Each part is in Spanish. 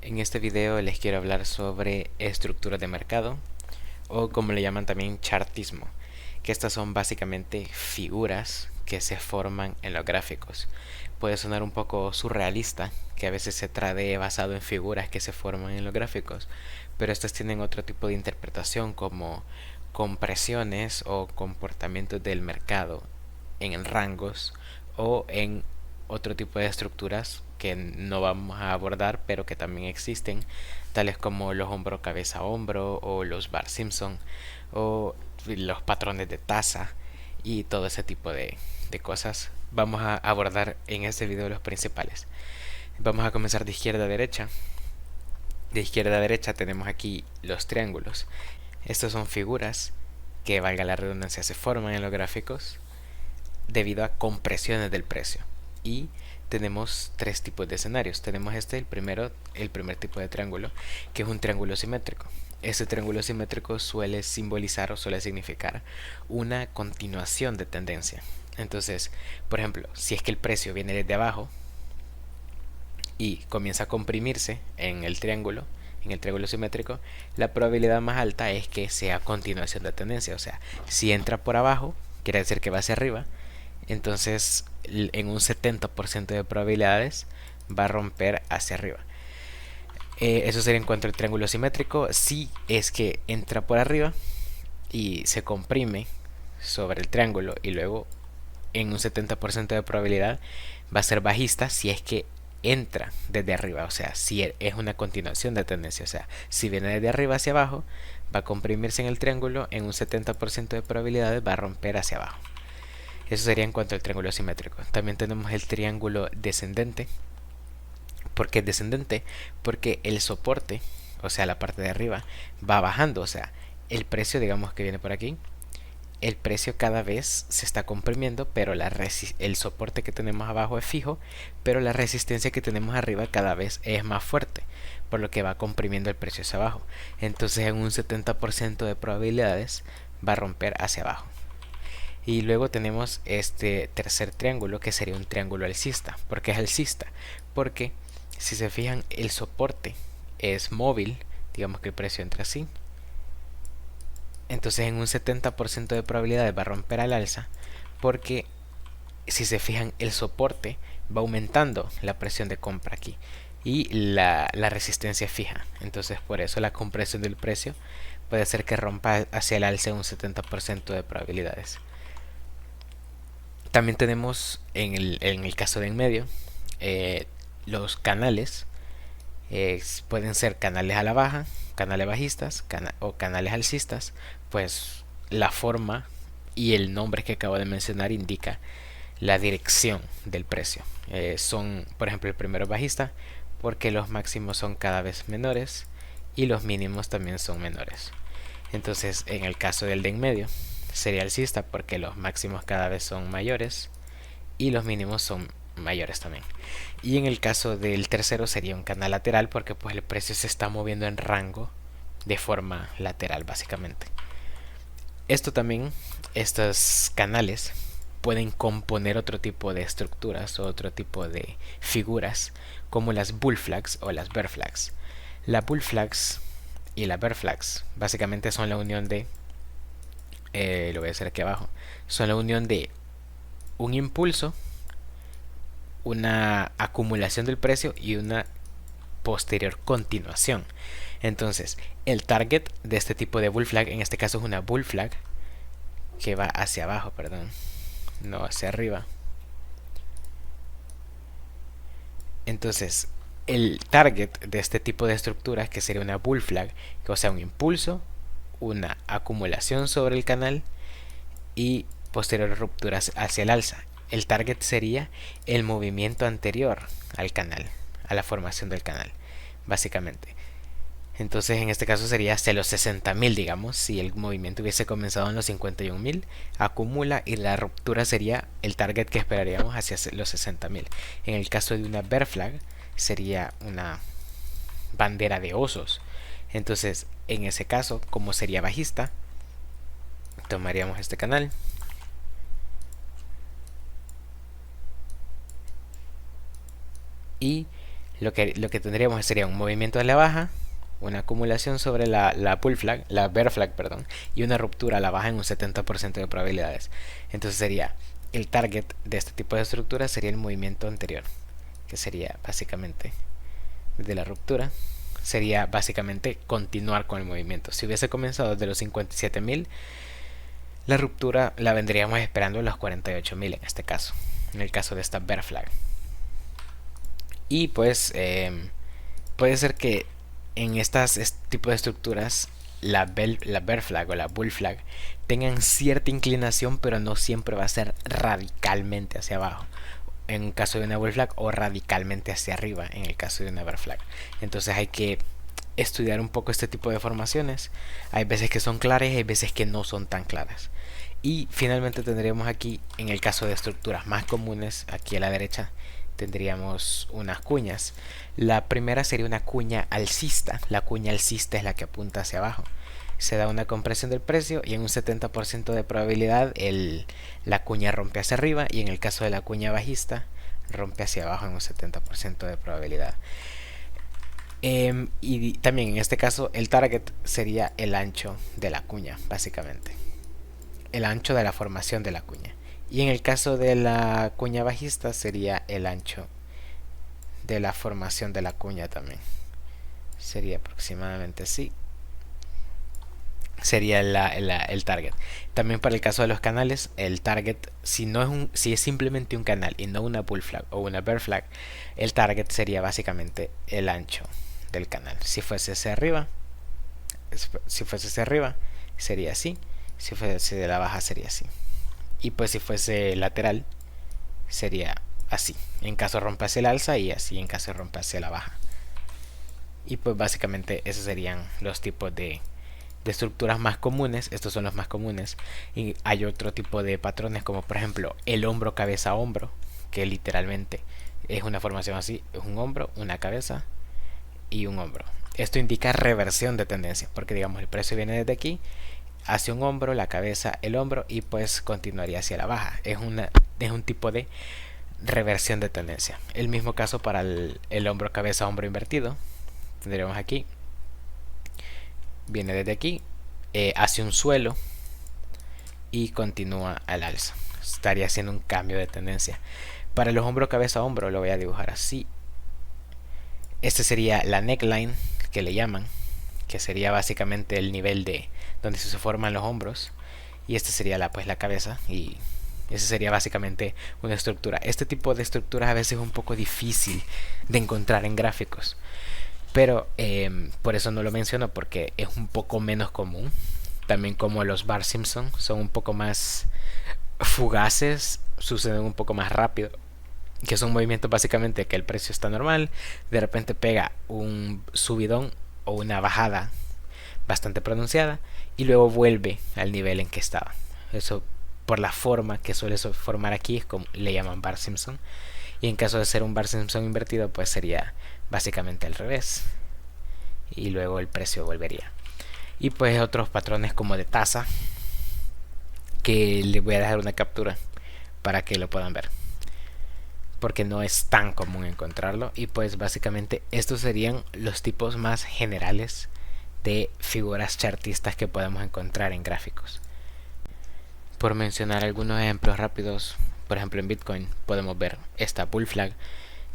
En este video les quiero hablar sobre estructuras de mercado o como le llaman también chartismo, que estas son básicamente figuras que se forman en los gráficos. Puede sonar un poco surrealista, que a veces se trade basado en figuras que se forman en los gráficos, pero estas tienen otro tipo de interpretación como compresiones o comportamientos del mercado en rangos o en otro tipo de estructuras que no vamos a abordar pero que también existen, tales como los hombro cabeza hombro o los bar Simpson o los patrones de taza y todo ese tipo de cosas. Vamos a abordar en este video los principales. Vamos a comenzar de izquierda a derecha. De izquierda a derecha tenemos aquí los triángulos. Estas son figuras que, valga la redundancia, se forman en los gráficos debido a compresiones del precio. Y tenemos tres tipos de escenarios. Tenemos el primer tipo de triángulo, que es un triángulo simétrico. Este triángulo simétrico suele simbolizar o suele significar una continuación de tendencia. Entonces, por ejemplo, si es que el precio viene desde abajo y comienza a comprimirse en el triángulo simétrico, la probabilidad más alta es que sea continuación de tendencia. O sea, si entra por abajo, quiere decir que va hacia arriba, entonces en un 70% de probabilidades va a romper hacia arriba. Eso sería en cuanto al triángulo simétrico. Si es que entra por arriba y se comprime sobre el triángulo y luego en un 70% de probabilidad va a ser bajista si es que entra desde arriba, o sea, si es una continuación de tendencia, o sea, si viene desde arriba hacia abajo, va a comprimirse en el triángulo, en un 70% de probabilidades va a romper hacia abajo. Eso sería en cuanto al triángulo simétrico. También tenemos el triángulo descendente. ¿Por qué es descendente? Porque el soporte, o sea, la parte de arriba, va bajando, o sea, el precio, digamos que viene por aquí, el precio cada vez se está comprimiendo, pero el soporte que tenemos abajo es fijo, pero la resistencia que tenemos arriba cada vez es más fuerte, por lo que va comprimiendo el precio hacia abajo. Entonces en un 70% de probabilidades va a romper hacia abajo. Y luego tenemos este tercer triángulo que sería un triángulo alcista. ¿Por qué es alcista? Porque si se fijan el soporte es móvil, digamos que el precio entra así, entonces en un 70% de probabilidades va a romper al alza, porque si se fijan el soporte va aumentando la presión de compra aquí y la resistencia fija. Entonces por eso la compresión del precio puede hacer que rompa hacia el alza un 70% de probabilidades. También tenemos en el caso de en medio los canales. Pueden ser canales a la baja, canales bajistas o canales alcistas. Pues la forma y el nombre que acabo de mencionar indica la dirección del precio. Son, por ejemplo, el primero bajista porque los máximos son cada vez menores y los mínimos también son menores. Entonces, en el caso del de en medio, sería alcista porque los máximos cada vez son mayores y los mínimos son mayores también. Y en el caso del tercero sería un canal lateral porque pues el precio se está moviendo en rango de forma lateral básicamente. Esto también, estos canales pueden componer otro tipo de estructuras o otro tipo de figuras como las bull flags o las bear flags. Las bull flags y las bear flags básicamente son la unión de, lo voy a hacer aquí abajo, son la unión de un impulso, una acumulación del precio y una posterior continuación. Entonces, el target de este tipo de bull flag, en este caso es una bull flag que va hacia abajo, perdón, no hacia arriba. Entonces, el target de este tipo de estructuras, que sería una bull flag, o sea, un impulso, una acumulación sobre el canal y posteriores rupturas hacia el alza. El target sería el movimiento anterior al canal, a la formación del canal, básicamente. Entonces en este caso sería hasta los 60.000, digamos, si el movimiento hubiese comenzado en los 51.000, acumula y la ruptura sería el target que esperaríamos hacia los 60.000. En el caso de una bear flag sería una bandera de osos. Entonces en ese caso, como sería bajista, tomaríamos este canal y lo que tendríamos sería un movimiento a la baja, una acumulación sobre la pull flag, la bear flag, perdón, y una ruptura a la baja en un 70% de probabilidades. Entonces sería el target de este tipo de estructura sería el movimiento anterior, que sería básicamente de la ruptura, sería básicamente continuar con el movimiento. Si hubiese comenzado desde los 57.000, la ruptura la vendríamos esperando en los 48.000 en este caso, en el caso de esta bear flag. Y pues puede ser que en este tipo de estructuras la bear flag o la bull flag tengan cierta inclinación, pero no siempre va a ser radicalmente hacia abajo en el caso de una bull flag o radicalmente hacia arriba en el caso de una bear flag. Entonces hay que estudiar un poco este tipo de formaciones. Hay veces que son claras y hay veces que no son tan claras. Y finalmente tendríamos aquí, en el caso de estructuras más comunes, aquí a la derecha tendríamos unas cuñas. La primera sería una cuña alcista. La cuña alcista es la que apunta hacia abajo. Se da una compresión del precio y en un 70% de probabilidad la cuña rompe hacia arriba, y en el caso de la cuña bajista rompe hacia abajo en un 70% de probabilidad. Y también en este caso el target sería el ancho de la cuña, básicamente. El ancho de la formación de la cuña. Y en el caso de la cuña bajista sería el ancho de la formación de la cuña también. Sería aproximadamente así. Sería el target. También para el caso de los canales, el target, si es simplemente un canal y no una bull flag o una bear flag, el target sería básicamente el ancho del canal. Si fuese hacia arriba, sería así. Si fuese de la baja, sería así. Y pues si fuese lateral, sería así. En caso rompa hacia el alza, y así en caso rompa hacia la baja. Y pues básicamente esos serían los tipos de estructuras más comunes. Estos son los más comunes. Y hay otro tipo de patrones, como por ejemplo el hombro cabeza hombro, que literalmente es una formación así: es un hombro, una cabeza y un hombro. Esto indica reversión de tendencia, porque digamos el precio viene desde aquí hacia un hombro, la cabeza, el hombro, y pues continuaría hacia la baja. Es un tipo de reversión de tendencia. El mismo caso para el hombro cabeza hombro invertido. Tendríamos aquí, viene desde aquí hacia un suelo y continúa al alza. Estaría haciendo un cambio de tendencia. Para los hombro cabeza hombro lo voy a dibujar así. Este sería la neckline, que le llaman, que sería básicamente el nivel de donde se forman los hombros, y este sería la cabeza, y esa sería básicamente una estructura. Este tipo de estructuras a veces es un poco difícil de encontrar en gráficos, pero por eso no lo menciono, porque es un poco menos común. También como los Bar Simpson son un poco más fugaces, suceden un poco más rápido, que son movimientos básicamente que el precio está normal, de repente pega un subidón o una bajada bastante pronunciada y luego vuelve al nivel en que estaba. Eso, por la forma que suele formar aquí, es como le llaman Bar Simpson. Y en caso de ser un Bar Simpson invertido, pues sería básicamente al revés, y luego el precio volvería. Y pues otros patrones como de taza, que les voy a dejar una captura para que lo puedan ver, porque no es tan común encontrarlo. Y pues básicamente estos serían los tipos más generales de figuras chartistas que podemos encontrar en gráficos. Por mencionar algunos ejemplos rápidos, por ejemplo en Bitcoin podemos ver esta bull flag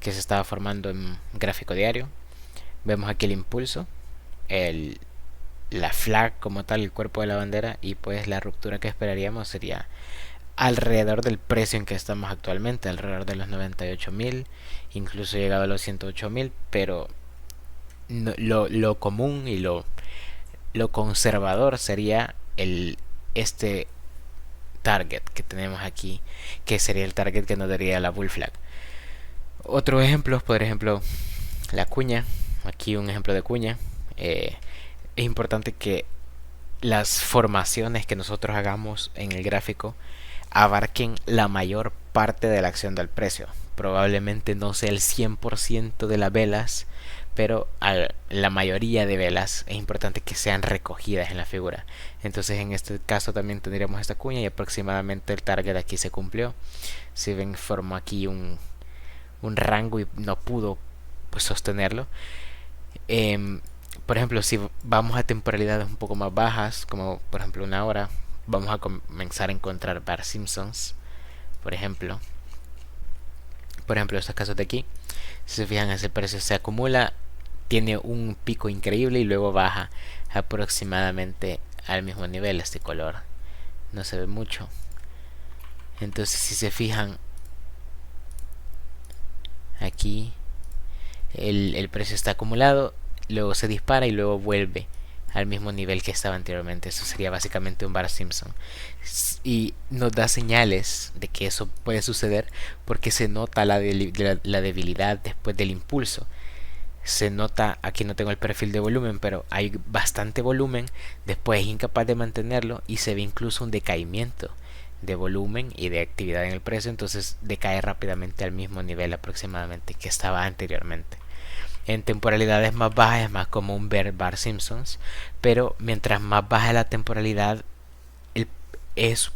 que se estaba formando en gráfico diario. Vemos aquí el impulso, la flag como tal, el cuerpo de la bandera, y pues la ruptura que esperaríamos sería alrededor del precio en que estamos actualmente, alrededor de los 98.000, incluso llegado a los 108.000, pero lo común y lo conservador sería este target que tenemos aquí, que sería el target que nos daría la bull flag. Otros ejemplos, por ejemplo la cuña. Aquí un ejemplo de cuña. Es importante que las formaciones que nosotros hagamos en el gráfico abarquen la mayor parte de la acción del precio. Probablemente no sea el 100% de las velas, pero la mayoría de velas es importante que sean recogidas en la figura. Entonces en este caso también tendríamos esta cuña y aproximadamente el target aquí se cumplió. Si ven, formó aquí un rango y no pudo pues sostenerlo. Em, por ejemplo, si vamos a temporalidades un poco más bajas, como por ejemplo una hora, vamos a comenzar a encontrar Bar Simpsons, por ejemplo. Por ejemplo, estos casos de aquí, si se fijan, ese precio se acumula, tiene un pico increíble y luego baja aproximadamente al mismo nivel. Este color no se ve mucho. Entonces, si se fijan, aquí el precio está acumulado, luego se dispara y luego vuelve al mismo nivel que estaba anteriormente. Eso sería básicamente un Bar Simpson. Y nos da señales de que eso puede suceder porque se nota la debilidad después del impulso. Se nota, aquí no tengo el perfil de volumen, pero hay bastante volumen, después es incapaz de mantenerlo y se ve incluso un decaimiento de volumen y de actividad en el precio, entonces decae rápidamente al mismo nivel aproximadamente que estaba anteriormente. En temporalidades más bajas es más común ver Bar Simpsons, pero mientras más baja la temporalidad,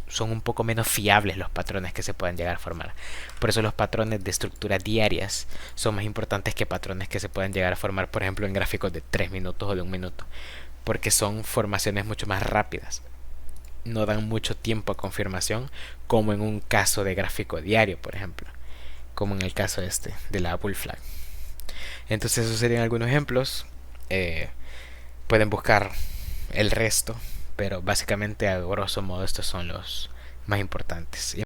son un poco menos fiables los patrones que se pueden llegar a formar. Por eso los patrones de estructuras diarias son más importantes que patrones que se pueden llegar a formar, por ejemplo, en gráficos de 3 minutos o de 1 minuto, porque son formaciones mucho más rápidas. No dan mucho tiempo a confirmación, como en un caso de gráfico diario, por ejemplo, como en el caso este de la Bull Flag. Entonces esos serían algunos ejemplos. Pueden buscar el resto, pero básicamente a grosso modo estos son los más importantes.